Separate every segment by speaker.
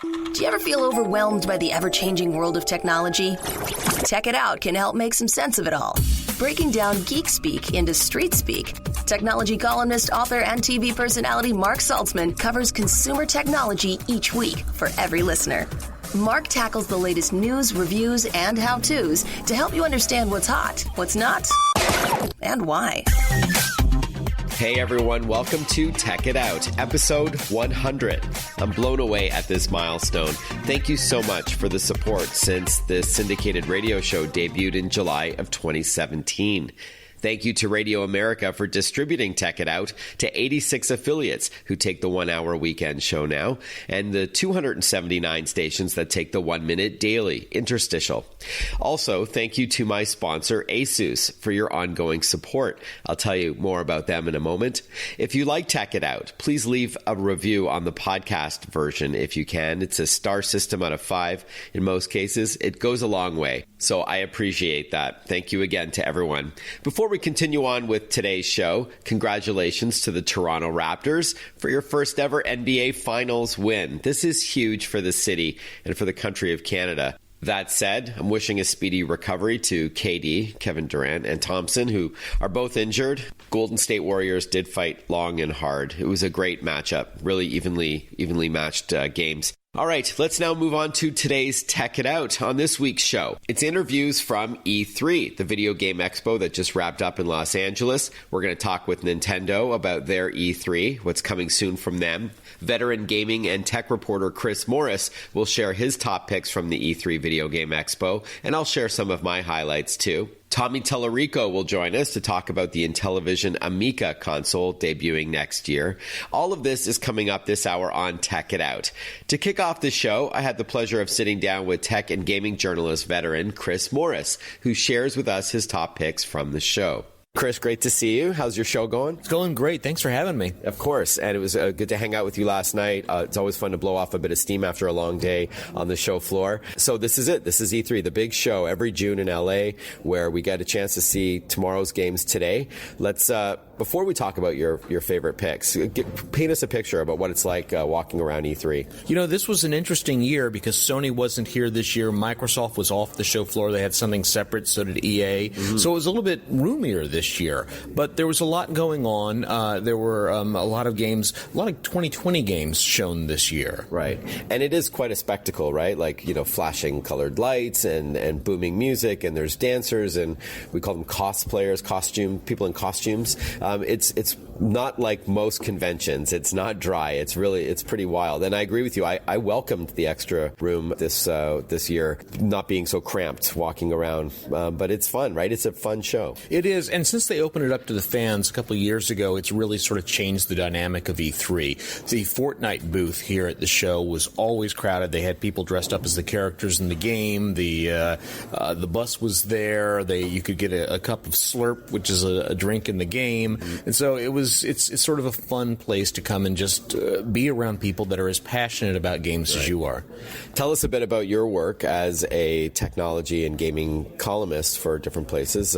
Speaker 1: Do you ever feel overwhelmed by the ever-changing world of technology? Tech It Out can help make some sense of it all. Breaking down geek speak into street speak, technology columnist, author, and TV personality Mark Saltzman covers consumer technology each week for every listener. Mark tackles the latest news, reviews, and how-tos to help you understand what's hot, what's not, and why.
Speaker 2: Hey everyone, welcome to Tech It Out, episode 100. I'm blown away at this milestone. Thank you so much for the support since the syndicated radio show debuted in July of 2017. Thank you to Radio America for distributing Tech It Out to 86 affiliates who take the 1 hour weekend show now, and the 279 stations that take the 1 minute daily interstitial. Also, thank you to my sponsor, ASUS, for your ongoing support. I'll tell you more about them in a moment. If you like Tech It Out, please leave a review on the podcast version if you can. It's a star system out of 5 in most cases. It goes a long way, so I appreciate that. Thank you again to everyone. Before we continue on with today's show, congratulations to the Toronto Raptors for your first ever NBA Finals win. This is huge for the city and for the country of Canada. That said, I'm wishing a speedy recovery to KD, Kevin Durant, and Thompson, who are both injured. Golden State Warriors did fight long and hard. It was a great matchup, really evenly matched games. All right, let's now move on to today's Tech It Out. On this week's show, it's interviews from E3, the video game expo that just wrapped up in Los Angeles. We're going to talk with Nintendo about their E3, what's coming soon from them. Veteran gaming and tech reporter Chris Morris will share his top picks from the E3 Video Game Expo, and I'll share some of my highlights too. Tommy Tellerico will join us to talk about the Intellivision Amiga console debuting next year. All of this is coming up this hour on Tech It Out. To kick off the show, I had the pleasure of sitting down with tech and gaming journalist veteran Chris Morris, who shares with us his top picks from the show. Chris, great to see you. How's your show going?
Speaker 3: It's going great. Thanks for having me.
Speaker 2: Of course. And it was good to hang out with you last night. It's always fun to blow off a bit of steam after a long day on the show floor. So this is it. This is E3, the big show every June in LA, where we get a chance to see tomorrow's games today. Let's, before we talk about your favorite picks, paint us a picture about what it's like walking around E3.
Speaker 3: You know, this was an interesting year because Sony wasn't here this year. Microsoft was off the show floor. They had something separate. So did EA. Mm-hmm. So it was a little bit roomier this year. But there was a lot going on. There were a lot of games, a lot of 2020 games shown this year.
Speaker 2: Right. And it is quite a spectacle, right? Like, you know, flashing colored lights and booming music, and there's dancers, and we call them cosplayers, people in costumes. It's not like most conventions. It's not dry. It's pretty wild. And I agree with you. I welcomed the extra room this year, not being so cramped walking around. But it's fun, right? It's a fun show.
Speaker 3: It is. And since they opened it up to the fans a couple of years ago, it's really sort of changed the dynamic of E3. The Fortnite booth here at the show was always crowded. They had people dressed up as the characters in the game. The bus was there. You could get a cup of Slurp, which is a drink in the game. And so it's sort of a fun place to come and just be around people that are as passionate about games as you are.
Speaker 2: Tell us a bit about your work as a technology and gaming columnist for different places.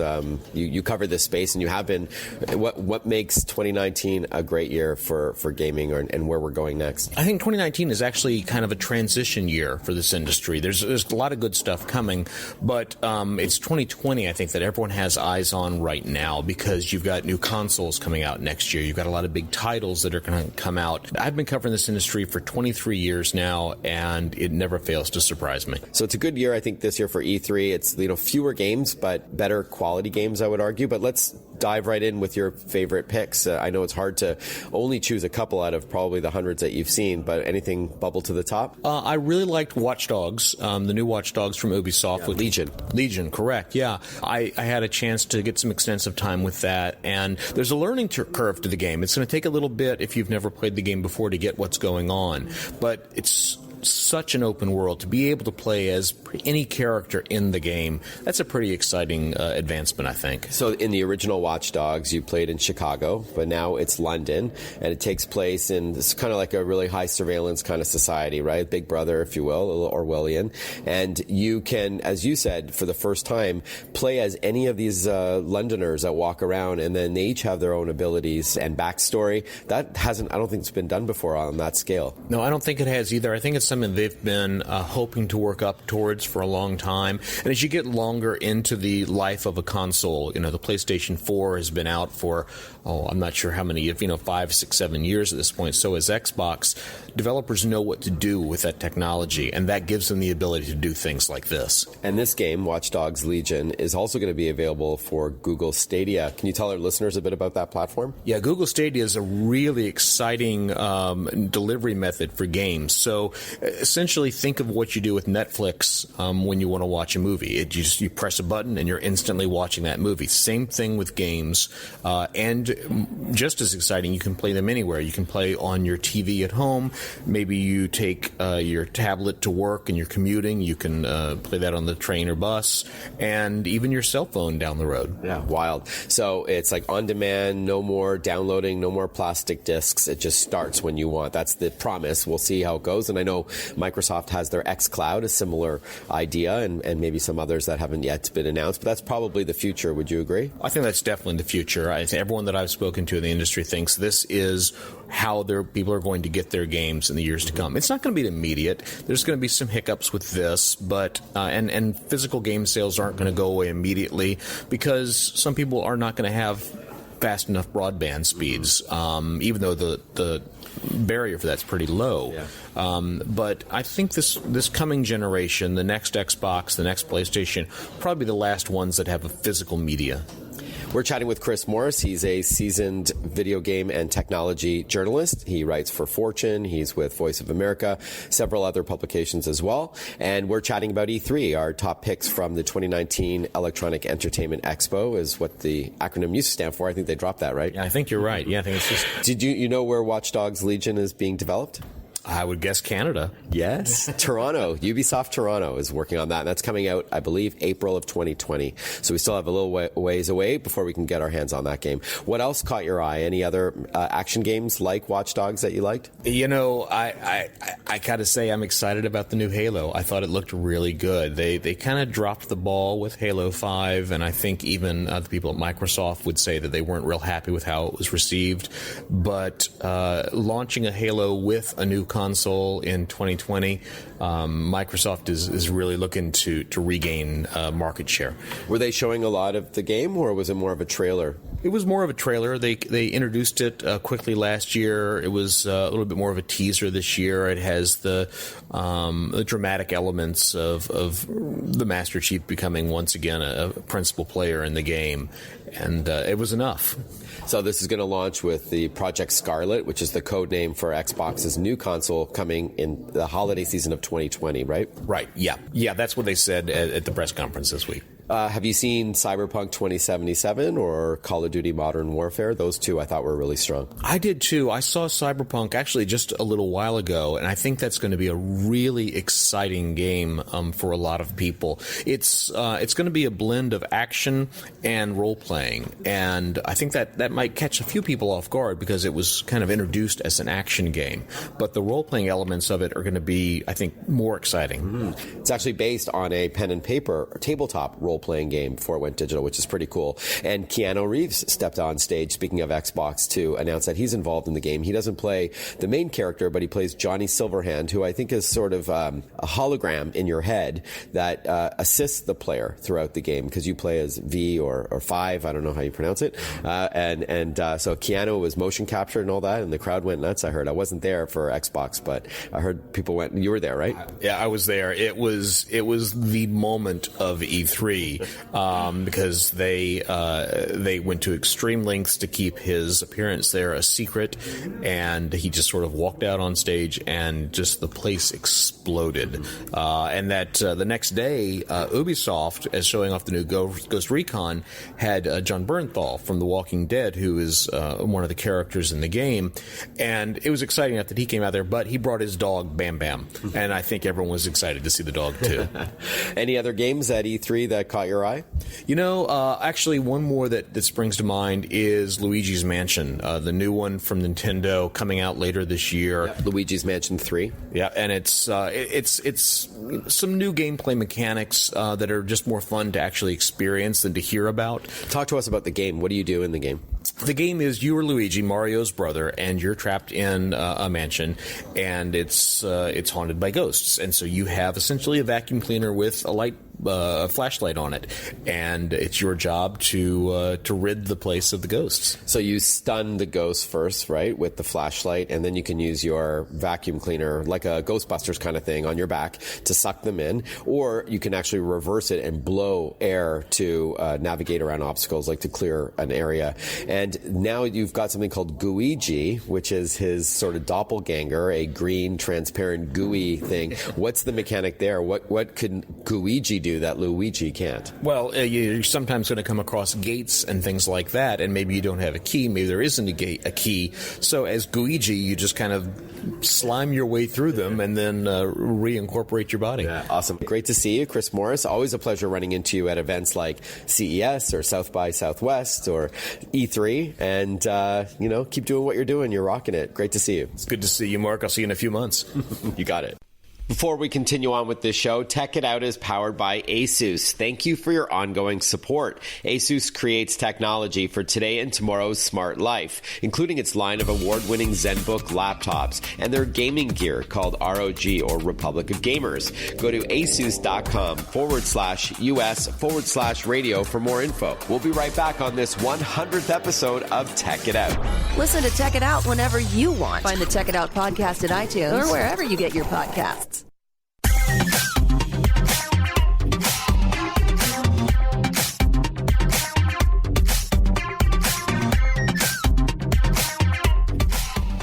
Speaker 2: You cover this space, and you have been. What makes 2019 a great year for gaming, and where we're going next?
Speaker 3: I think 2019 is actually kind of a transition year for this industry. There's a lot of good stuff coming, but it's 2020, I think, that everyone has eyes on right now, because you've got new consoles coming out next year. You've got a lot of big titles that are going to come out. I've been covering this industry for 23 years now, and it never fails to surprise me.
Speaker 2: So it's a good year, I think, this year for E3. It's, fewer games, but better quality games, I would argue. But let's dive right in with your favorite picks. I know it's hard to only choose a couple out of probably the hundreds that you've seen, but anything bubble to the top?
Speaker 3: I really liked Watch Dogs, the new Watch Dogs from Ubisoft.
Speaker 2: Yeah, with
Speaker 3: Legion, correct, yeah. I had a chance to get some extensive time with that, and there's a learning curve to the game. It's going to take a little bit if you've never played the game before to get what's going on, but it's such an open world. To be able to play as any character in the game, that's a pretty exciting advancement, I think.
Speaker 2: So in the original Watch Dogs, you played in Chicago, but now it's London, and it takes place in this kind of like a really high surveillance kind of society, right? Big Brother, if you will, a little Orwellian. And you can, as you said, for the first time, play as any of these Londoners that walk around, and then they each have their own abilities and backstory. That hasn't, I don't think it's been done before on that scale.
Speaker 3: No, I don't think it has either. I think it's something they've been hoping to work up towards for a long time. And as you get longer into the life of a console, the PlayStation 4 has been out for, I'm not sure how many, 5, 6, 7 years at this point. So as Xbox, developers know what to do with that technology, and that gives them the ability to do things like this.
Speaker 2: And this game, Watch Dogs Legion, is also going to be available for Google Stadia. Can you tell our listeners a bit about that platform?
Speaker 3: Yeah, Google Stadia is a really exciting delivery method for games. So essentially think of what you do with Netflix when you want to watch a movie. You press a button and you're instantly watching that movie. Same thing with games. And just as exciting, you can play them anywhere. You can play on your TV at home. Maybe you take your tablet to work and you're commuting. You can play that on the train or bus, and even your cell phone down the road.
Speaker 2: Yeah, wild. So it's like on demand, no more downloading, no more plastic discs. It just starts when you want. That's the promise. We'll see how it goes. And I know Microsoft has their xCloud, a similar idea, and maybe some others that haven't yet been announced. But that's probably the future. Would you agree?
Speaker 3: I think that's definitely the future. I think everyone that I've spoken to in the industry thinks this is how people are going to get their games in the years to come. It's not going to be immediate. There's going to be some hiccups with this, but and physical game sales aren't going to go away immediately because some people are not going to have fast enough broadband speeds, even though the barrier for that's pretty low. Yeah. But I think this coming generation, the next Xbox, the next PlayStation, probably the last ones that have a physical media.
Speaker 2: We're chatting with Chris Morris. He's a seasoned video game and technology journalist. He writes for Fortune. He's with Voice of America, several other publications as well. And we're chatting about E3. Our top picks from the 2019 Electronic Entertainment Expo is what the acronym used to stand for. I think they dropped that, right?
Speaker 3: Yeah, I think you're right. Yeah, I think it's just...
Speaker 2: Did you know where Watch Dogs Legion is being developed?
Speaker 3: I would guess Canada.
Speaker 2: Yes. Toronto. Ubisoft Toronto is working on that. And that's coming out, I believe, April of 2020. So we still have a little ways away before we can get our hands on that game. What else caught your eye? Any other action games like Watch Dogs that you liked?
Speaker 3: I got to say I'm excited about the new Halo. I thought it looked really good. They kind of dropped the ball with Halo 5, and I think even the people at Microsoft would say that they weren't real happy with how it was received. But launching a Halo with a new console in 2020, Microsoft is really looking to regain market share.
Speaker 2: Were they showing a lot of the game, or was it more of a trailer?
Speaker 3: It was more of a trailer. They introduced it quickly last year. It was a little bit more of a teaser this year. It has the dramatic elements of the Master Chief becoming once again a principal player in the game, and it was enough.
Speaker 2: So this is going to launch with the Project Scarlet, which is the code name for Xbox's new console coming in the holiday season of 2020, right?
Speaker 3: Right, yeah. Yeah, that's what they said at the press conference this week.
Speaker 2: Have you seen Cyberpunk 2077 or Call of Duty Modern Warfare? Those two I thought were really strong.
Speaker 3: I did too. I saw Cyberpunk actually just a little while ago, and I think that's going to be a really exciting game for a lot of people. It's going to be a blend of action and role-playing, and I think that might catch a few people off guard because it was kind of introduced as an action game. But the role-playing elements of it are going to be, I think, more exciting.
Speaker 2: Mm-hmm. It's actually based on a pen and paper tabletop role-playing game before it went digital, which is pretty cool. And Keanu Reeves stepped on stage, speaking of Xbox, to announce that he's involved in the game. He doesn't play the main character, but he plays Johnny Silverhand, who I think is sort of a hologram in your head that assists the player throughout the game, because you play as V or 5, I don't know how you pronounce it. So Keanu was motion captured and all that, and the crowd went nuts, I heard. I wasn't there for Xbox, but I heard people went. You were there, right?
Speaker 3: Yeah, I was there. It was the moment of E3 because they went to extreme lengths to keep his appearance there a secret, and he just sort of walked out on stage and just the place exploded. And that the next day, Ubisoft, as showing off the new Ghost Recon, had John Bernthal from The Walking Dead, who is one of the characters in the game, and it was exciting enough that he came out there, but he brought his dog Bam Bam, and I think everyone was excited to see the dog too.
Speaker 2: Any other games at E3 that caught your eye?
Speaker 3: Actually one more that springs to mind is Luigi's Mansion, the new one from Nintendo, coming out later this year.
Speaker 2: Yeah, Luigi's Mansion 3.
Speaker 3: Yeah, and it's some new gameplay mechanics that are just more fun to actually experience than to hear about.
Speaker 2: Talk to us about the game. What do you do in the game?
Speaker 3: The game is you are Luigi, Mario's brother, and you're trapped in a mansion, and it's haunted by ghosts. And so you have essentially a vacuum cleaner with a flashlight on it, and it's your job to rid the place of the ghosts.
Speaker 2: So you stun the ghosts first, right, with the flashlight, and then you can use your vacuum cleaner, like a Ghostbusters kind of thing, on your back to suck them in, or you can actually reverse it and blow air to navigate around obstacles, like to clear an area. And now you've got something called Gooigi, which is his sort of doppelganger, a green, transparent, gooey thing. What's the mechanic there? What could Gooigi do that Luigi can't?
Speaker 3: Well, you're sometimes going to come across gates and things like that, and maybe you don't have a key, maybe there isn't a key. So as Gooigi, you just kind of slime your way through them and then reincorporate your body.
Speaker 2: Yeah, awesome. Great to see you, Chris Morris. Always a pleasure running into you at events like CES or South by Southwest or E3. And, keep doing what you're doing. You're rocking it. Great to see you.
Speaker 3: It's good to see you, Mark. I'll see you in a few months.
Speaker 2: You got it. Before we continue on with this show, Tech It Out is powered by ASUS. Thank you for your ongoing support. ASUS creates technology for today and tomorrow's smart life, including its line of award-winning ZenBook laptops and their gaming gear called ROG, or Republic of Gamers. Go to asus.com/US/radio for more info. We'll be right back on this 100th episode of Tech It Out.
Speaker 1: Listen to Tech It Out whenever you want. Find the Tech It Out podcast at iTunes or wherever you get your podcasts.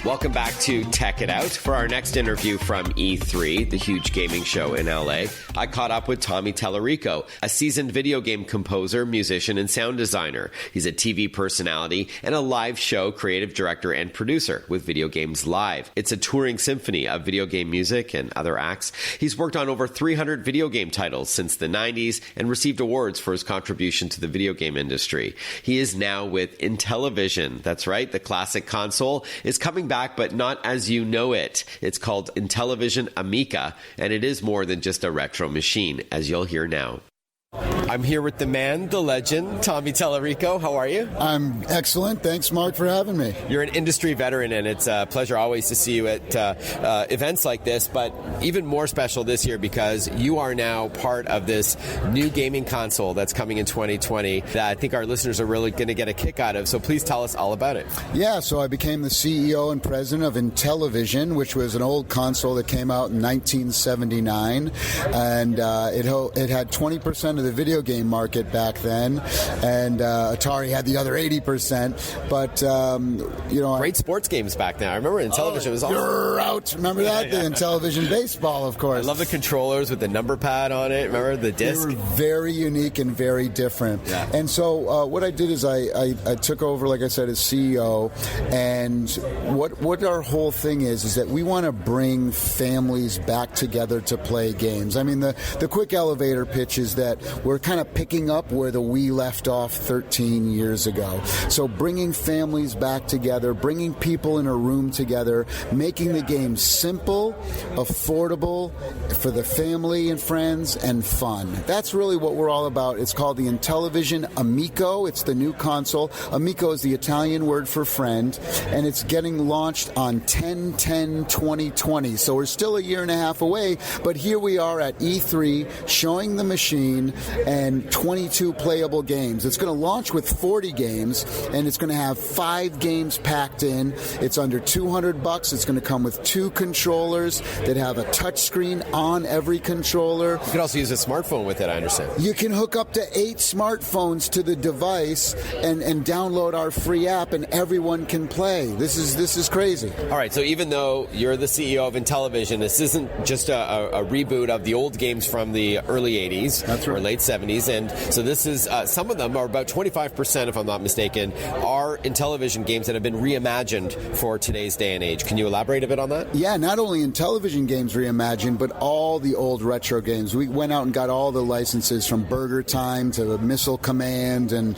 Speaker 2: Welcome back to Tech It Out. For our next interview from E3, the huge gaming show in LA, I caught up with Tommy Tallarico, a seasoned video game composer, musician, and sound designer. He's a TV personality and a live show creative director and producer with Video Games Live. It's a touring symphony of video game music and other acts. He's worked on over 300 video game titles since the 90s and received awards for his contribution to the video game industry. He is now with Intellivision. That's right, the classic console is coming back, but not as you know it. It's called Intellivision Amica, and it is more than just a retro machine, as you'll hear now. I'm here with the man, the legend, Tommy Tallarico. How are you?
Speaker 4: I'm excellent. Thanks, Mark, for having me.
Speaker 2: You're an industry veteran, and it's a pleasure always to see you at events like this, but even more special this year because you are now part of this new gaming console that's coming in 2020 that I think our listeners are really going to get a kick out of, so please tell us all about it.
Speaker 4: Yeah, so I became the CEO and president of Intellivision, which was an old console that came out in 1979, and it had 20% of the video game market back then, and Atari had the other 80%. But
Speaker 2: great sports games back then. I remember Intellivision was awesome.
Speaker 4: You're out. Remember that? Yeah. The Intellivision baseball, of course.
Speaker 2: I love the controllers with the number pad on it. Remember the disc?
Speaker 4: They were very unique and very different. Yeah. And so what I did is I took over, like I said, as CEO. And what our whole thing is that we want to bring families back together to play games. I mean, the quick elevator pitch is that we're kind of picking up where the Wii left off 13 years ago. So bringing families back together, bringing people in a room together, making the game simple, affordable for the family and friends, and fun. That's really what we're all about. It's called the Intellivision Amico. It's the new console. Amico is the Italian word for friend, and it's getting launched on 10/10/2020. So we're still a year and a half away, but here we are at E3 showing the machine and 22 playable games. It's going to launch with 40 games, and it's going to have 5 games packed in. It's under $200. It's going to come with 2 controllers that have a touch screen on every controller.
Speaker 2: You can also use a smartphone with it, I understand.
Speaker 4: You can hook up to 8 smartphones to the device and download our free app, and everyone can play. This is crazy.
Speaker 2: All right, so even though you're the CEO of Intellivision, this isn't just a reboot of the old games from the early 80s.
Speaker 4: That's right.
Speaker 2: Or late 70s, and so this is some of them are about 25%, if I'm not mistaken, are Intellivision games that have been reimagined for today's day and age. Can you elaborate a bit on that?
Speaker 4: Yeah, not only Intellivision games reimagined, but all the old retro games. We went out and got all the licenses from Burger Time to Missile Command and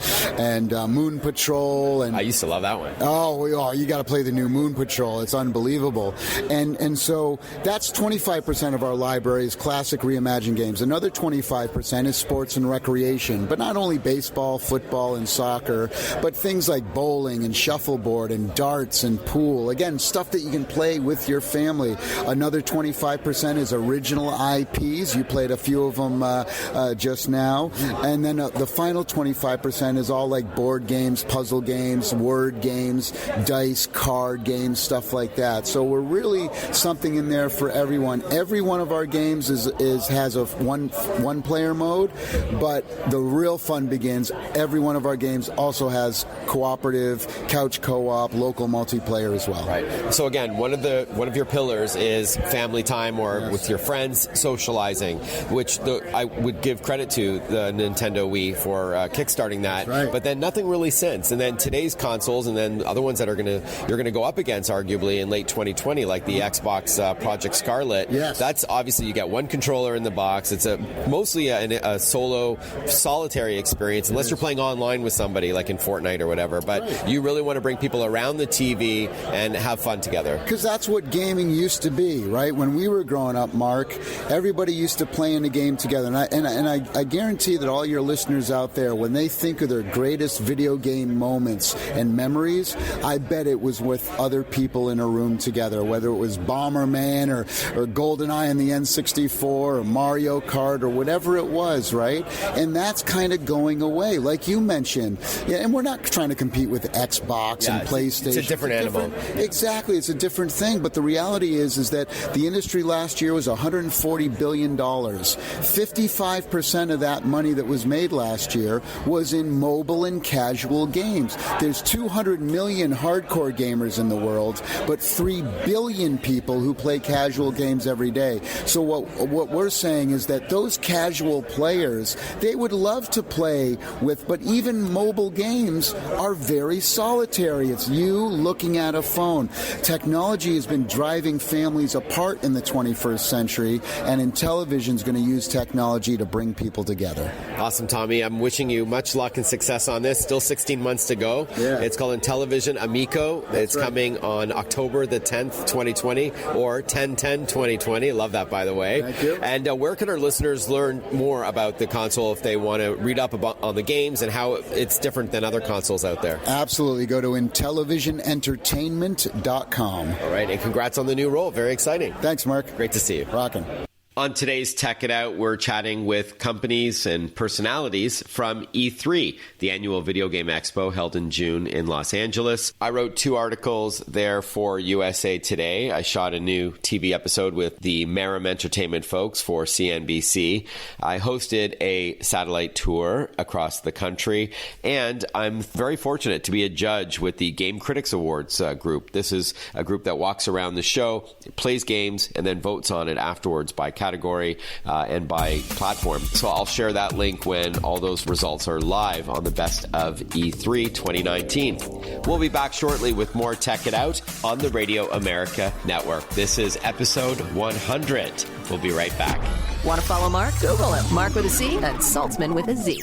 Speaker 4: Moon Patrol. And
Speaker 2: I used to love that one.
Speaker 4: Oh, you got to play the new Moon Patrol. It's unbelievable. And so that's 25% of our library is classic reimagined games. Another 25% is is sports and recreation, but not only baseball, football, and soccer, but things like bowling and shuffleboard and darts and pool. Again, stuff that you can play with your family. Another 25% is original IPs. You played a few of them just now. And then the final 25% is all like board games, puzzle games, word games, dice, card games, stuff like that. So we're really something in there for everyone. Every one of our games has a one player mode, but the real fun begins. Every one of our games also has cooperative, couch co-op, local multiplayer as well.
Speaker 2: Right. So again, one of your pillars is family time or with your friends, socializing, which I would give credit to the Nintendo Wii for kickstarting that.
Speaker 4: Right.
Speaker 2: But then nothing really since. And then today's consoles, and then other ones that you're gonna go up against arguably in late 2020, like the Xbox Project Scarlet.
Speaker 4: Yes.
Speaker 2: That's obviously you get one controller in the box. It's mostly a solo solitary experience, unless you're playing online with somebody like in Fortnite or whatever. But you really want to bring people around the TV and have fun together.
Speaker 4: Because that's what gaming used to be, right? When we were growing up, Mark, everybody used to play in a game together. And I guarantee that all your listeners out there, when they think of their greatest video game moments and memories, I bet it was with other people in a room together, whether it was Bomberman or GoldenEye in the N64 or Mario Kart or whatever it was, right? And that's kind of going away, like you mentioned. Yeah, and we're not trying to compete with Xbox and PlayStation.
Speaker 2: It's a different animal.
Speaker 4: Exactly, it's a different thing. But the reality is that the industry last year was $140 billion. 55% of that money that was made last year was in mobile and casual games. There's 200 million hardcore gamers in the world, but 3 billion people who play casual games every day. So what we're saying is that those casual players, they would love to play with, but even mobile games are very solitary. It's you looking at a phone. Technology has been driving families apart in the 21st century, and Intellivision is going to use technology to bring people together.
Speaker 2: Awesome, Tommy. I'm wishing you much luck and success on this. Still 16 months to go.
Speaker 4: Yeah.
Speaker 2: It's called Intellivision Amico. It's coming on October the 10th, 2020, or 10/10/2020. Love that, by the way.
Speaker 4: Thank you.
Speaker 2: And where can our listeners learn more about the console if they want to read up on the games and how it's different than other consoles out there?
Speaker 4: Absolutely. Go to IntellivisionEntertainment.com.
Speaker 2: All right, and congrats on the new role. Very exciting.
Speaker 4: Thanks, Mark.
Speaker 2: Great to see you.
Speaker 4: Rockin'.
Speaker 2: On today's Tech It Out, we're chatting with companies and personalities from E3, the annual video game expo held in June in Los Angeles. I wrote 2 articles there for USA Today. I shot a new TV episode with the Merrim Entertainment folks for CNBC. I hosted a satellite tour across the country, and I'm very fortunate to be a judge with the Game Critics Awards group. This is a group that walks around the show, plays games, and then votes on it afterwards by category and by platform. So I'll share that link when all those results are live on the Best of E3 2019. We'll be back shortly with more Tech It Out on the Radio America Network. This is episode 100. We'll be right back.
Speaker 1: Want to follow Mark? Google him. Mark with a C and Saltzman with a Z.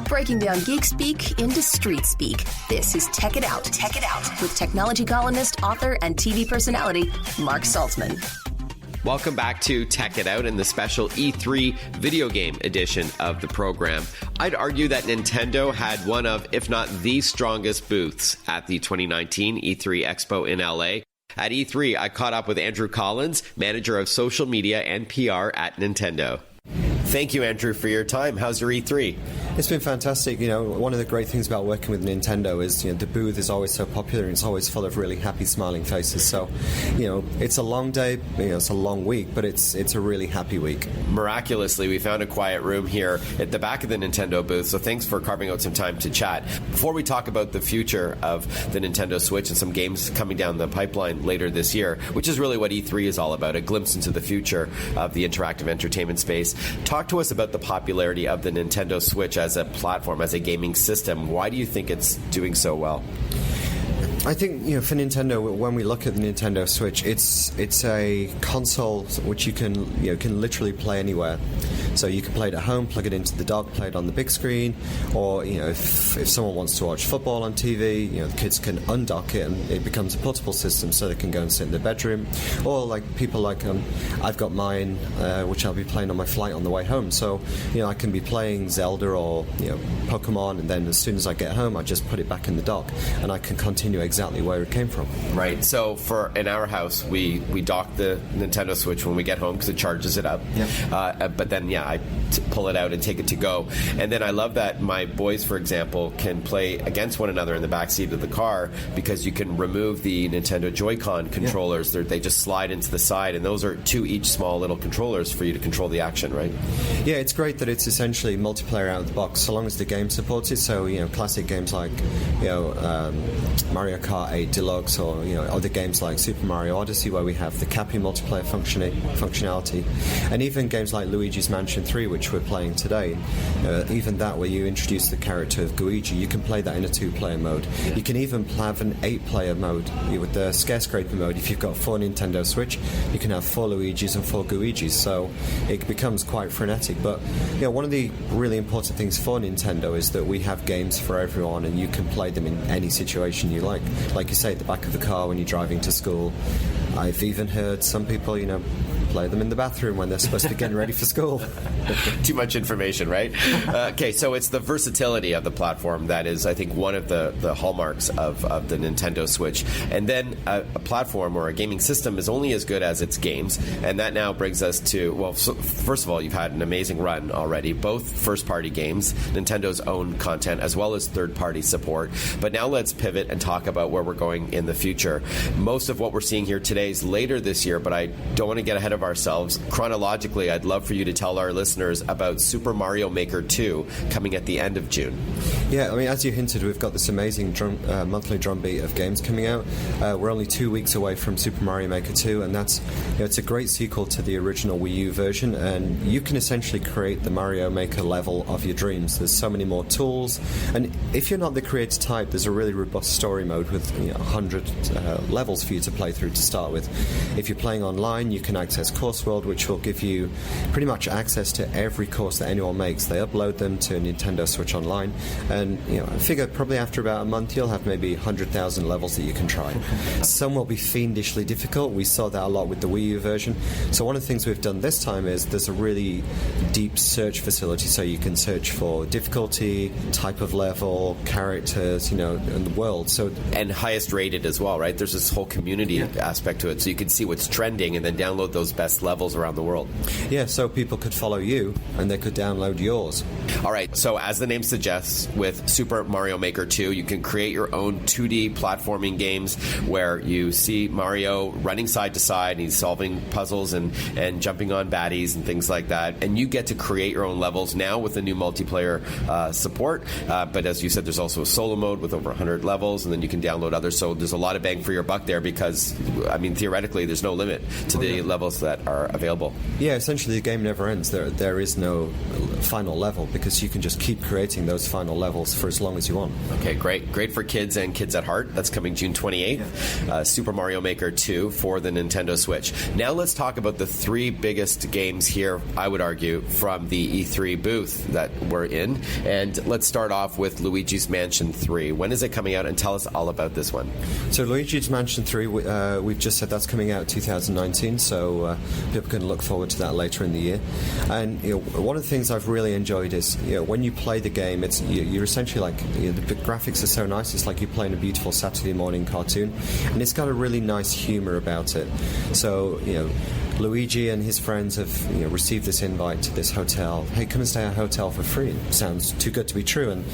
Speaker 1: Breaking down geek speak into street speak. This is Tech It Out. Tech It Out with technology columnist, author, and TV personality Mark Saltzman.
Speaker 2: Welcome back to Tech It Out in the special E3 video game edition of the program. I'd argue that Nintendo had one of, if not the strongest booths at the 2019 E3 Expo in LA. At E3, I caught up with Andrew Collins, manager of social media and PR at Nintendo. Thank you, Andrew, for your time. How's your E3?
Speaker 5: It's been fantastic. You know, one of the great things about working with Nintendo is, the booth is always so popular and it's always full of really happy, smiling faces. So, it's a long day, it's a long week, but it's a really happy week.
Speaker 2: Miraculously, we found a quiet room here at the back of the Nintendo booth, so thanks for carving out some time to chat. Before we talk about the future of the Nintendo Switch and some games coming down the pipeline later this year, which is really what E3 is all about, a glimpse into the future of the interactive entertainment space, talk to us about the popularity of the Nintendo Switch as a platform, as a gaming system. Why do you think it's doing so well?
Speaker 5: I think, for Nintendo, when we look at the Nintendo Switch, it's a console which you can literally play anywhere. So you can play it at home, plug it into the dock, play it on the big screen, or if someone wants to watch football on TV, the kids can undock it and it becomes a portable system, so they can go and sit in their bedroom. Or like people like I've got mine, which I'll be playing on my flight on the way home. So I can be playing Zelda or Pokemon, and then as soon as I get home, I just put it back in the dock, and I can continue exactly where it came from.
Speaker 2: Right. So in our house, we dock the Nintendo Switch when we get home because it charges it up. Yep. But then I pull it out and take it to go. And then I love that my boys, for example, can play against one another in the back seat of the car because you can remove the Nintendo Joy-Con controllers. They just slide into the side, and those are two each small little controllers for you to control the action, right?
Speaker 5: Yeah, it's great that it's essentially multiplayer out of the box, so long as the game supports it. So, classic games like, Mario Kart 8 Deluxe, or, other games like Super Mario Odyssey, where we have the Cappy multiplayer functionality, and even games like Luigi's Mansion 3, which we're playing today, even that, where you introduce the character of Luigi, you can play that in a 2-player mode. Yeah. You can even have an 8-player mode with the Scarecraper mode. If you've got 4 Nintendo Switch, you can have 4 Luigis and 4 Guigis, so it becomes quite frenetic. But one of the really important things for Nintendo is that we have games for everyone, and you can play them in any situation you like. Like you say, at the back of the car when you're driving to school. I've even heard some people, play them in the bathroom when they're supposed to be getting ready for school.
Speaker 2: Too much information, right? Okay, so it's the versatility of the platform that is, I think, one of the hallmarks of the Nintendo Switch. And then a platform or a gaming system is only as good as its games. And that now brings us to, first of all, you've had an amazing run already, both first-party games, Nintendo's own content, as well as third-party support. But now let's pivot and talk about where we're going in the future. Most of what we're seeing here today is later this year, but I don't want to get ahead of ourselves. Chronologically, I'd love for you to tell our listeners about Super Mario Maker 2 coming at the end of June.
Speaker 5: Yeah, as you hinted, we've got this amazing monthly drumbeat of games coming out. We're only 2 weeks away from Super Mario Maker 2, and that's it's a great sequel to the original Wii U version, and you can essentially create the Mario Maker level of your dreams. There's so many more tools, and if you're not the creator type, there's a really robust story mode with 100 levels for you to play through to start with. If you're playing online, you can access Course World, which will give you pretty much access to every course that anyone makes. They upload them to Nintendo Switch Online, and I figure probably after about a month you'll have maybe 100,000 levels that you can try. Some will be fiendishly difficult. We saw that a lot with the Wii U version. So one of the things we've done this time is there's a really deep search facility, so you can search for difficulty, type of level, characters, and the world.
Speaker 2: And highest rated as well, right? There's this whole community aspect to it, so you can see what's trending and then download those best levels around the world.
Speaker 5: Yeah, so people could follow you and they could download yours.
Speaker 2: All right, so as the name suggests, with Super Mario Maker 2, you can create your own 2D platforming games where you see Mario running side to side and he's solving puzzles and jumping on baddies and things like that. And you get to create your own levels now with the new multiplayer support. But as you said, there's also a solo mode with over 100 levels, and then you can download others. So there's a lot of bang for your buck there because, theoretically, there's no limit to the levels that are available.
Speaker 5: Yeah, essentially the game never ends. There is no final level because you can just keep creating those final levels for as long as you want.
Speaker 2: Okay, great for kids and kids at heart. That's coming June 28th. Super Mario Maker 2 for the Nintendo Switch. Now let's talk about the 3 biggest games here, I would argue, from the E3 booth that we're in. And let's start off with Luigi's Mansion 3. When is it coming out? And tell us all about this one.
Speaker 5: So Luigi's Mansion 3, we've just said that's coming out 2019, so people can look forward to that later in the year. And one of the things I've really enjoyed is when you play the game, you're essentially like the graphics are so nice. It's like you're playing a beautiful Saturday morning cartoon, and it's got a really nice humor about it. So Luigi and his friends have received this invite to this hotel. Hey, come and stay at our hotel for free. Sounds too good to be true, and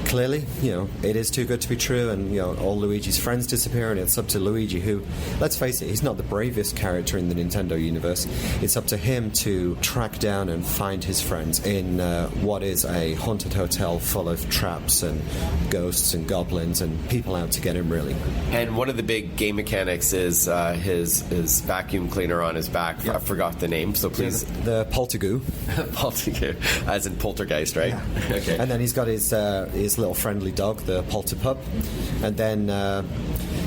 Speaker 5: clearly, it is too good to be true. And all Luigi's friends disappear, and it's up to Luigi, who, let's face it, he's not the bravest character in the Nintendo universe. It's up to him to track down and find his friends in what is a haunted hotel full of traps and ghosts and goblins and people out to get him, really.
Speaker 2: And one of the big game mechanics is his vacuum cleaner on his back. back. I forgot the name, so please.
Speaker 5: The Poltergoo.
Speaker 2: Poltergoo, as in poltergeist, right?
Speaker 5: Yeah.
Speaker 2: Okay.
Speaker 5: And then he's got his little friendly dog, the Polterpup, and then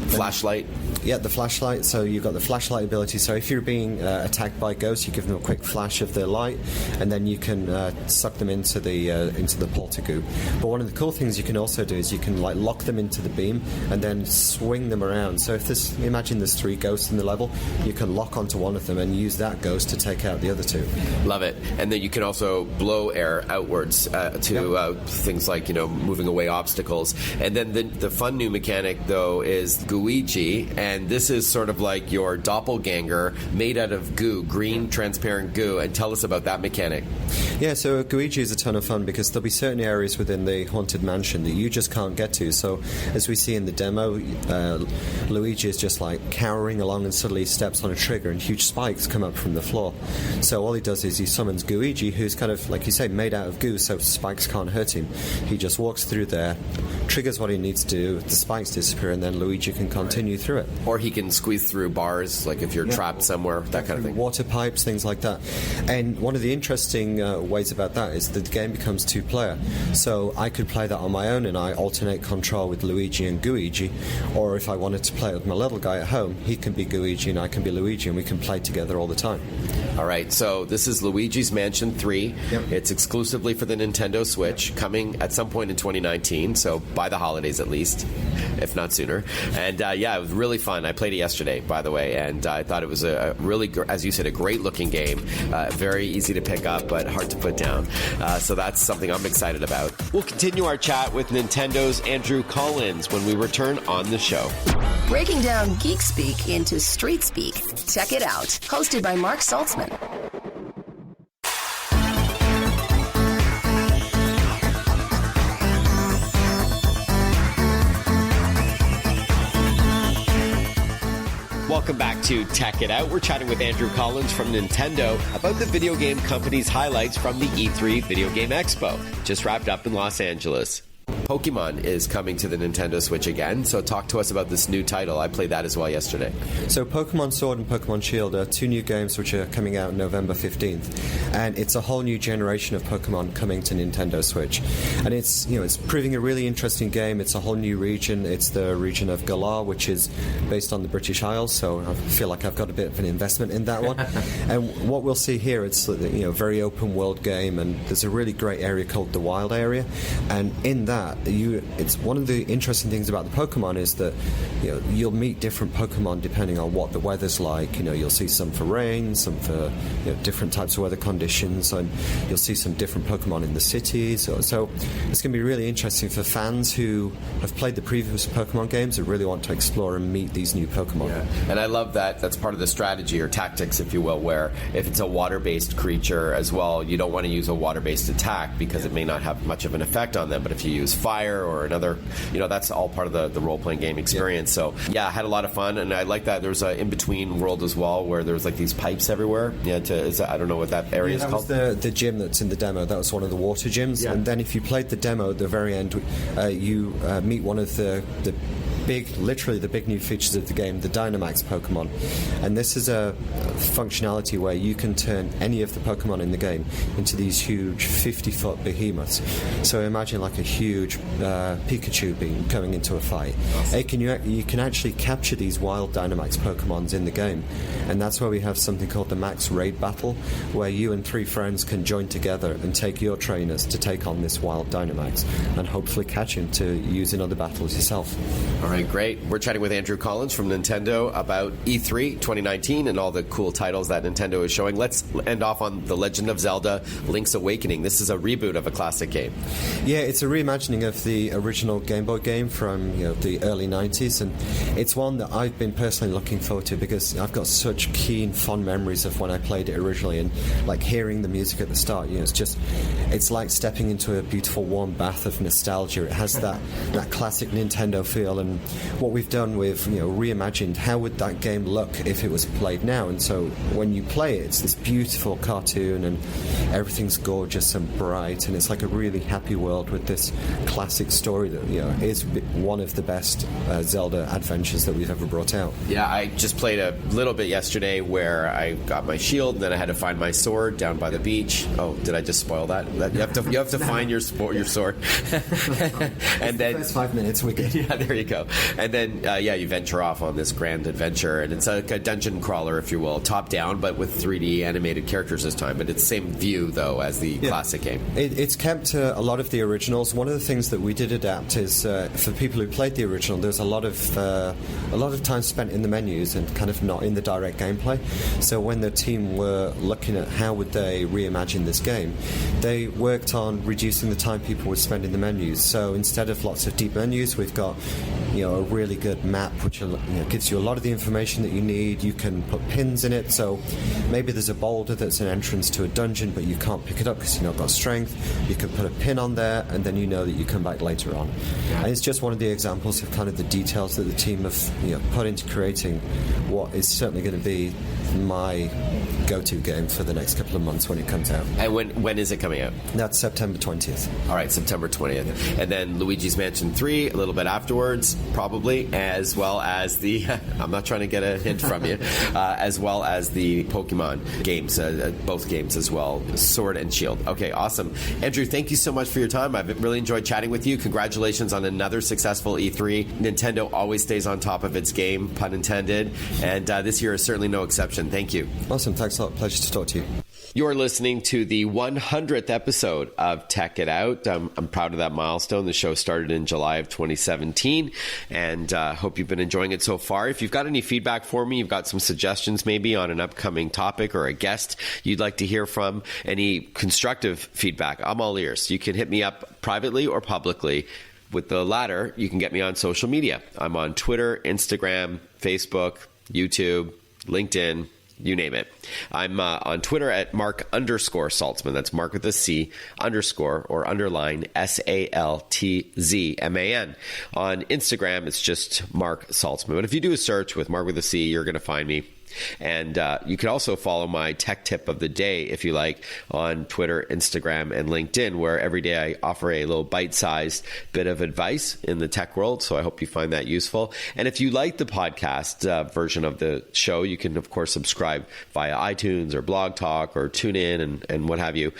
Speaker 2: flashlight.
Speaker 5: Yeah, the flashlight. So you've got the flashlight ability. So if you're being attacked by ghosts, you give them a quick flash of their light, and then you can suck them into the poltergoo. But one of the cool things you can also do is you can like lock them into the beam and then swing them around. So if imagine there's 3 ghosts in the level, you can lock onto one of them and use that ghost to take out the other 2.
Speaker 2: Love it. And then you can also blow air outwards to things like moving away obstacles. And then the fun new mechanic though is Gooigi. And this is sort of like your doppelganger made out of goo, green transparent goo. And tell us about that mechanic.
Speaker 5: Yeah, so Gooigi is a ton of fun because there'll be certain areas within the Haunted Mansion that you just can't get to. So as we see in the demo, Luigi is just like cowering along and suddenly steps on a trigger and huge spikes come up from the floor. So all he does is he summons Gooigi, who's kind of, like you say, made out of goo, so spikes can't hurt him. He just walks through there, triggers what he needs to do, the spikes disappear, and then Luigi can continue through it.
Speaker 2: Or he can squeeze through bars, like if you're trapped somewhere, that kind of thing.
Speaker 5: Water pipes, things like that. And one of the interesting ways about that is that the game becomes 2-player. So I could play that on my own and I alternate control with Luigi and Gooigi. Or if I wanted to play it with my little guy at home, he can be Gooigi and I can be Luigi, and we can play together all the time.
Speaker 2: All right, so this is Luigi's Mansion 3.
Speaker 5: Yep.
Speaker 2: It's exclusively for the Nintendo Switch, coming at some point in 2019, so by the holidays at least, if not sooner. And it was really fun. I played it yesterday, by the way, and I thought it was a really, as you said, a great-looking game. Very easy to pick up, but hard to put down. So that's something I'm excited about. We'll continue our chat with Nintendo's Andrew Collins when we return on the show.
Speaker 1: Breaking down geek speak into street speak. Check it out. Hosted by Mark Saltzman.
Speaker 2: Welcome back to Tech It Out. We're chatting with Andrew Collins from Nintendo about the video game company's highlights from the E3 Video Game Expo, just wrapped up in Los Angeles. Pokemon is coming to the Nintendo Switch again, so talk to us about this new title. I played that as well yesterday.
Speaker 5: So Pokemon Sword and Pokemon Shield are 2 new games which are coming out November 15th, and it's a whole new generation of Pokemon coming to Nintendo Switch. And it's proving a really interesting game. It's a whole new region. It's the region of Galar, which is based on the British Isles, so I feel like I've got a bit of an investment in that one. And what we'll see here, it's a very open world game, and there's a really great area called the Wild Area, and in that it's one of the interesting things about the Pokemon is that you'll meet different Pokemon depending on what the weather's like. You'll see some for rain, some for different types of weather conditions, and you'll see some different Pokemon in the cities. So it's going to be really interesting for fans who have played the previous Pokemon games and really want to explore and meet these new Pokemon.
Speaker 2: Yeah. And I love that that's part of the strategy or tactics, if you will, where if it's a water-based creature as well, you don't want to use a water-based attack because it may not have much of an effect on them. But if you use fire or another, that's all part of the role-playing game experience. So I had a lot of fun, and I like that there's an in-between world as well where there's like these pipes everywhere. I don't know what that area is called.
Speaker 5: Was the gym that's in the demo. That was one of the water gyms. Yeah. And then if you played the demo at the very end, you meet one of the literally the big new features of the game, the Dynamax Pokemon. And this is a functionality where you can turn any of the Pokemon in the game into these huge 50-foot behemoths. So imagine like a huge Pikachu being coming into a fight. Awesome. You can actually capture these wild Dynamax Pokemons in the game. And that's where we have something called the Max Raid Battle, where you and 3 friends can join together and take your trainers to take on this wild Dynamax and hopefully catch him to use in other battles yourself.
Speaker 2: All right, great. We're chatting with Andrew Collins from Nintendo about E3 2019 and all the cool titles that Nintendo is showing. Let's end off on The Legend of Zelda Link's Awakening. This is a reboot of a classic game.
Speaker 5: Yeah, it's a reimagining of the original Game Boy game from the early 90s, and it's one that I've been personally looking forward to because I've got such keen, fond memories of when I played it originally, and like hearing the music at the start, it's like stepping into a beautiful warm bath of nostalgia. It has that classic Nintendo feel, and what we've done with, reimagined how would that game look if it was played now. And so when you play it, it's this beautiful cartoon and everything's gorgeous and bright, and it's like a really happy world with this classic story that is one of the best Zelda adventures that we've ever brought out.
Speaker 2: Yeah, I just played a little bit yesterday where I got my shield, and then I had to find my sword down by the beach. Oh, did I just spoil that? You have to find your sword. And then
Speaker 5: first 5 minutes we get.
Speaker 2: Yeah, there you go. And then you venture off on this grand adventure, and it's like a dungeon crawler, if you will, top down, but with 3D animated characters this time. But it's the same view though as the classic game.
Speaker 5: It's kept a lot of the originals. One of the things that we did adapt is for people who played the original, there's a lot of time spent in the menus and kind of not in the direct gameplay. So when the team were looking at how would they reimagine this game, they worked on reducing the time people would spend in the menus. So instead of lots of deep menus, we've got a really good map which gives you a lot of the information that you need. You can put pins in it, so maybe there's a boulder that's an entrance to a dungeon, but you can't pick it up because you've not got strength. You can put a pin on there, and then you know that you come back later on. And it's just one of the examples of kind of the details that the team have put into creating what is certainly going to be my go-to game for the next couple of months when it comes out.
Speaker 2: And when is it coming out?
Speaker 5: That's September 20th.
Speaker 2: All right, September 20th. And then Luigi's Mansion 3 a little bit afterwards, probably, as well as the I'm not trying to get a hint from you, as well as the Pokemon games, both games as well, Sword and Shield. Okay, awesome. Andrew, thank you so much for your time. I've really enjoyed chatting with you. Congratulations on another successful E3. Nintendo always stays on top of its game, pun intended, and this year is certainly no exception. Thank you.
Speaker 5: Awesome. Thanks a lot. Pleasure to talk to you.
Speaker 2: You're listening to the 100th episode of Tech It Out. I'm proud of that milestone. The show started in July of 2017, and hope you've been enjoying it so far. If you've got any feedback for me, you've got some suggestions maybe on an upcoming topic or a guest you'd like to hear from, any constructive feedback, I'm all ears. You can hit me up privately or publicly. With the latter, you can get me on social media. I'm on Twitter, Instagram, Facebook, YouTube, LinkedIn, you name it. I'm on Twitter at Mark_Saltzman. That's Mark with a C _ or underline SALTZMAN. On Instagram, it's just Mark Saltzman. But if you do a search with Mark with a C, you're going to find me. And you can also follow my tech tip of the day, if you like, on Twitter, Instagram, and LinkedIn, where every day I offer a little bite-sized bit of advice in the tech world. So I hope you find that useful. And if you like the podcast version of the show, you can, of course, subscribe via iTunes or Blog Talk or TuneIn and what have you.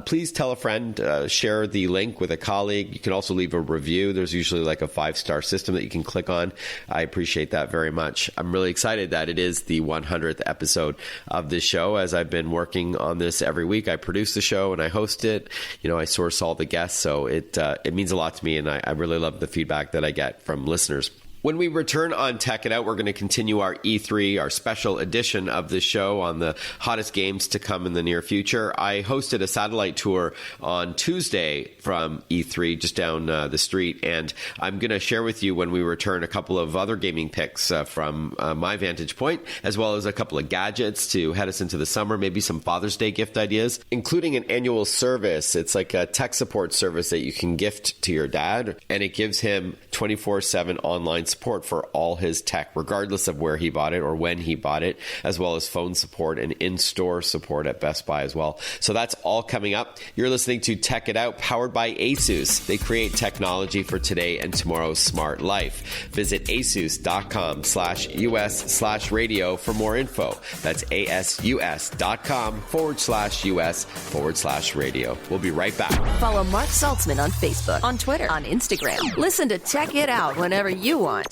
Speaker 2: Please tell a friend, share the link with a colleague. You can also leave a review. There's usually like a 5-star system that you can click on. I appreciate that very much. I'm really excited that it is the 100th episode of this show. As I've been working on this every week, I produce the show and I host it. I source all the guests, so it means a lot to me, and I really love the feedback that I get from listeners. When we return on Tech It Out, we're going to continue our E3, our special edition of the show on the hottest games to come in the near future. I hosted a satellite tour on Tuesday from E3 just down the street, and I'm going to share with you when we return a couple of other gaming picks from my vantage point, as well as a couple of gadgets to head us into the summer, maybe some Father's Day gift ideas, including an annual service. It's like a tech support service that you can gift to your dad, and it gives him 24/7 online support for all his tech, regardless of where he bought it or when he bought it, as well as phone support and in-store support at Best Buy as well. So that's all coming up. You're listening to Tech It Out, powered by ASUS. They create technology for today and tomorrow's smart life. Visit asus.com/US/radio for more info. That's asus.com/US/radio. We'll be right back.
Speaker 1: Follow Mark Saltzman on Facebook, on Twitter, on Instagram. Listen to Tech It Out whenever you want.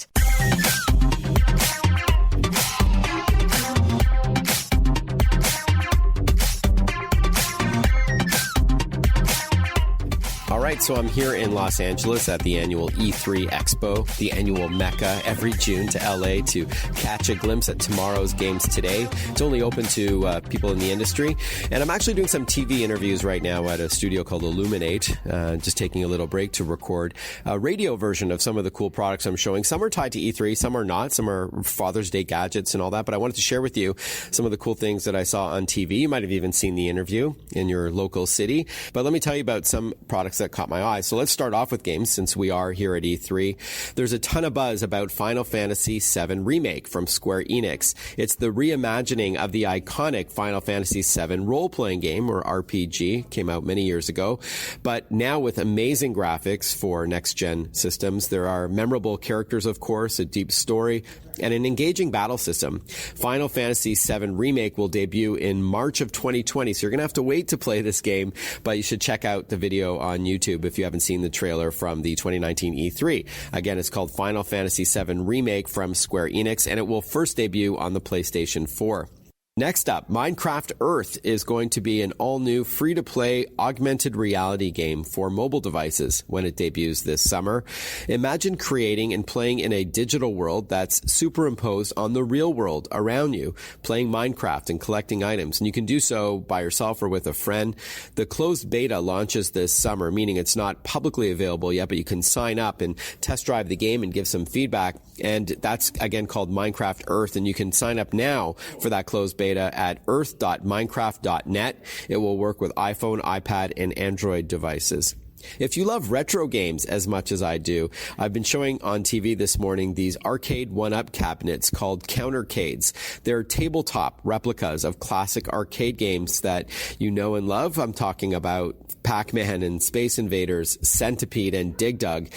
Speaker 2: All right, so I'm here in Los Angeles at the annual E3 Expo, the annual Mecca, every June to LA to catch a glimpse at tomorrow's games today. It's only open to people in the industry. And I'm actually doing some TV interviews right now at a studio called Illuminate, just taking a little break to record a radio version of some of the cool products I'm showing. Some are tied to E3, some are not. Some are Father's Day gadgets and all that. But I wanted to share with you some of the cool things that I saw on TV. You might have even seen the interview in your local city. But let me tell you about some products that caught caught my eye. So let's start off with games since we are here at E3. There's a ton of buzz about Final Fantasy VII Remake from Square Enix. It's the reimagining of the iconic Final Fantasy VII role-playing game, or RPG, came out many years ago. But now with amazing graphics for next-gen systems, there are memorable characters, of course, a deep story, and an engaging battle system. Final Fantasy VII Remake will debut in March of 2020, so you're going to have to wait to play this game, but you should check out the video on YouTube if you haven't seen the trailer from the 2019 E3. Again, it's called Final Fantasy VII Remake from Square Enix, and it will first debut on the PlayStation 4. Next up, Minecraft Earth is going to be an all-new free-to-play augmented reality game for mobile devices when it debuts this summer. Imagine creating and playing in a digital world that's superimposed on the real world around you, playing Minecraft and collecting items. And you can do so by yourself or with a friend. The closed beta launches this summer, meaning it's not publicly available yet, but you can sign up and test drive the game and give some feedback. And that's, again, called Minecraft Earth. And you can sign up now for that closed beta at earth.minecraft.net. It will work with iPhone, iPad, and Android devices. If you love retro games as much as I do, I've been showing on TV this morning these arcade one-up cabinets called countercades. They're tabletop replicas of classic arcade games that you know and love. I'm talking about Pac-Man and Space Invaders, Centipede, and Dig Dug.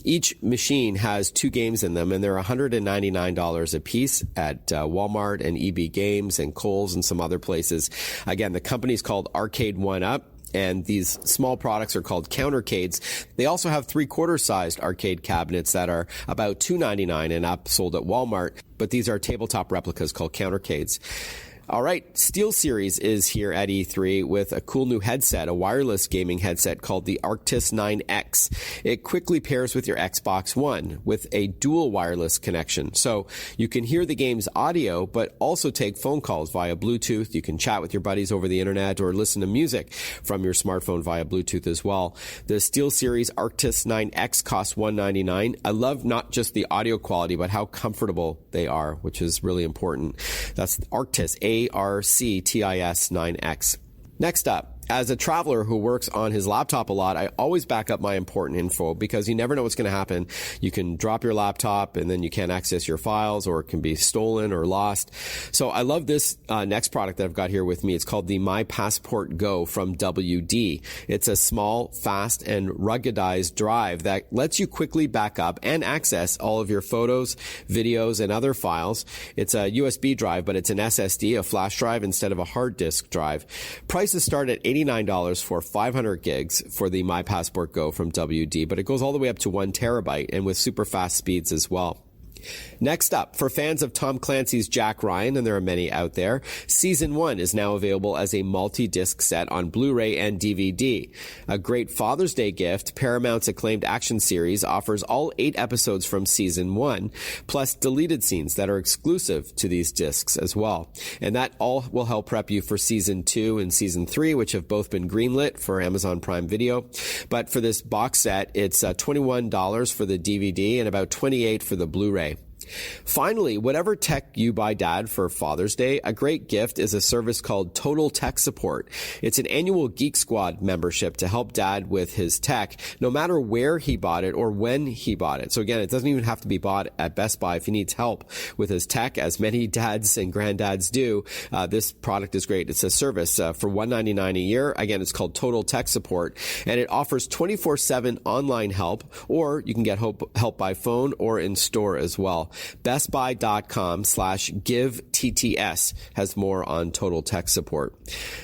Speaker 2: Each machine has 2 games in them, and they're $199 a piece at Walmart and EB Games and Kohl's and some other places. Again, the company's called Arcade One-Up, and these small products are called countercades. They also have 3/4 sized arcade cabinets that are about $2.99 and up, sold at Walmart, but these are tabletop replicas called countercades. All right, SteelSeries is here at E3 with a cool new headset, a wireless gaming headset called the Arctis 9X. It quickly pairs with your Xbox One with a dual wireless connection. So you can hear the game's audio, but also take phone calls via Bluetooth. You can chat with your buddies over the internet or listen to music from your smartphone via Bluetooth as well. The SteelSeries Arctis 9X costs $199. I love not just the audio quality, but how comfortable they are, which is really important. That's Arctis, ARCTIS 9X. Next up, as a traveler who works on his laptop a lot, I always back up my important info because you never know what's going to happen. You can drop your laptop and then you can't access your files, or it can be stolen or lost. So I love this next product that I've got here with me. It's called the My Passport Go from WD. It's a small, fast, and ruggedized drive that lets you quickly back up and access all of your photos, videos, and other files. It's a USB drive, but it's an SSD, a flash drive, instead of a hard disk drive. Prices start at $89 for 500 gigs for the My Passport Go from WD, but it goes all the way up to 1 terabyte and with super fast speeds as well. Next up, for fans of Tom Clancy's Jack Ryan, and there are many out there, Season 1 is now available as a multi-disc set on Blu-ray and DVD. A great Father's Day gift, Paramount's acclaimed action series offers all 8 episodes from Season 1, plus deleted scenes that are exclusive to these discs as well. And that all will help prep you for Season 2 and Season 3, which have both been greenlit for Amazon Prime Video. But for this box set, it's $21 for the DVD and about $28 for the Blu-ray. Finally, whatever tech you buy Dad for Father's Day, a great gift is a service called Total Tech Support. It's an annual Geek Squad membership to help Dad with his tech, no matter where he bought it or when he bought it. So again, it doesn't even have to be bought at Best Buy. If he needs help with his tech, as many dads and granddads do, this product is great. It's a service for $199 a year. Again, it's called Total Tech Support, and it offers 24/7 online help, or you can get help by phone or in store as well. BestBuy.com/GiveTTS has more on Total Tech Support.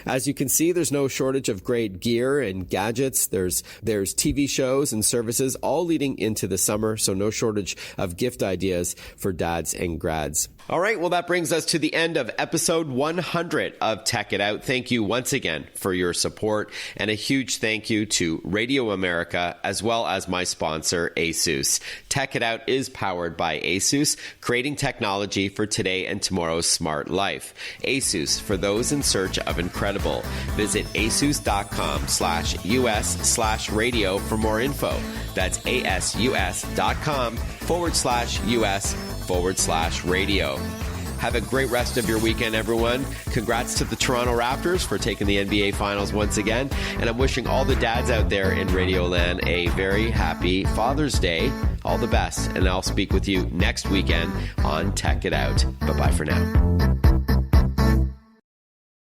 Speaker 2: As you can see, there's no shortage of great gear and gadgets. There's TV shows and services all leading into the summer, so no shortage of gift ideas for dads and grads. All right, well, that brings us to the end of episode 100 of Tech It Out. Thank you once again for your support, and a huge thank you to Radio America, as well as my sponsor, ASUS. Tech It Out is powered by ASUS, creating technology for today and tomorrow's smart life. ASUS, for those in search of incredible. Visit asus.com/US/radio for more info. That's ASUS.com/US/radio. Have a great rest of your weekend, everyone. Congrats to the Toronto Raptors for taking the NBA Finals once again. And I'm wishing all the dads out there in Radioland a very happy Father's Day. All the best. And I'll speak with you next weekend on Tech It Out. Bye-bye for now.